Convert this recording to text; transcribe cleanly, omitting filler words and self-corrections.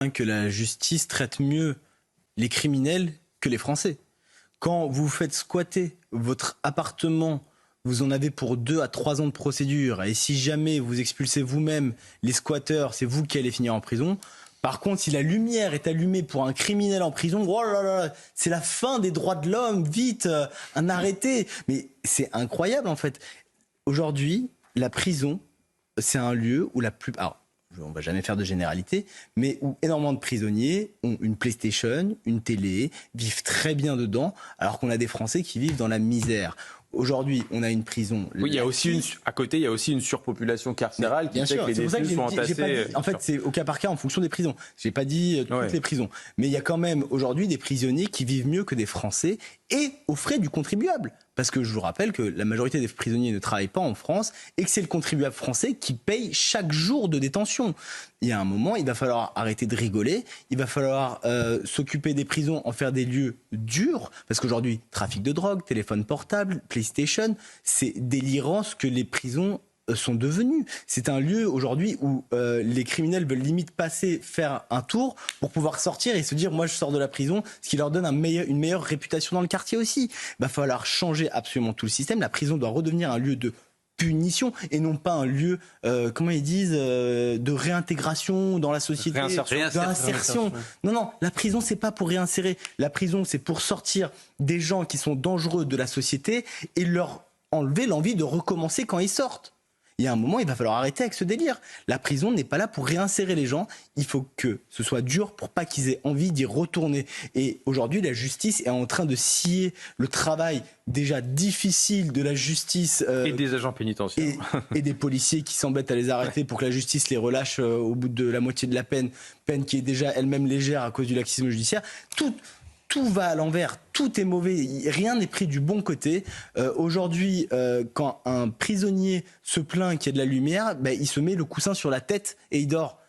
Que la justice traite mieux les criminels que les Français. Quand vous faites squatter votre appartement, vous en avez pour 2 à 3 ans de procédure, et si jamais vous expulsez vous-même les squatteurs, c'est vous qui allez finir en prison. Par contre, si la lumière est allumée pour un criminel en prison, oh là là, c'est la fin des droits de l'homme, vite, un arrêté. Mais c'est incroyable en fait. Aujourd'hui, la prison, c'est un lieu où la plupart... on ne va jamais faire de généralité, mais où énormément de prisonniers ont une PlayStation, une télé, vivent très bien dedans, alors qu'on a des Français qui vivent dans la misère. Aujourd'hui, on a une prison. Oui, il y a aussi à côté, il y a aussi une surpopulation carcérale qui fait que les détenus sont entassés. En fait, c'est au cas par cas en fonction des prisons. J'ai pas dit toutes les prisons, mais il y a quand même aujourd'hui des prisonniers qui vivent mieux que des Français et aux frais du contribuable. Parce que je vous rappelle que la majorité des prisonniers ne travaillent pas en France et que c'est le contribuable français qui paye chaque jour de détention. Il y a un moment, il va falloir arrêter de rigoler, il va falloir s'occuper des prisons, en faire des lieux durs, parce qu'aujourd'hui, trafic de drogue, téléphone portable, PlayStation, c'est délirant ce que les prisons sont devenus. C'est un lieu aujourd'hui où les criminels veulent limite passer, faire un tour pour pouvoir sortir et se dire moi je sors de la prison, ce qui leur donne une meilleure réputation dans le quartier aussi. Il va falloir changer absolument tout le système. La prison doit redevenir un lieu de punition et non pas un lieu, comment ils disent, de réintégration dans la société, d'insertion. Non, la prison c'est pas pour réinsérer. La prison c'est pour sortir des gens qui sont dangereux de la société et leur enlever l'envie de recommencer quand ils sortent. Il y a un moment, il va falloir arrêter avec ce délire. La prison n'est pas là pour réinsérer les gens. Il faut que ce soit dur pour pas qu'ils aient envie d'y retourner. Et aujourd'hui, la justice est en train de scier le travail déjà difficile de la justice. Et des agents pénitentiaires. Et des policiers qui s'embêtent à les arrêter pour que la justice les relâche au bout de la moitié de la peine qui est déjà elle-même légère à cause du laxisme judiciaire. Tout va à l'envers, tout est mauvais, rien n'est pris du bon côté. Aujourd'hui, quand un prisonnier se plaint qu'il y a de la lumière, il se met le coussin sur la tête et il dort.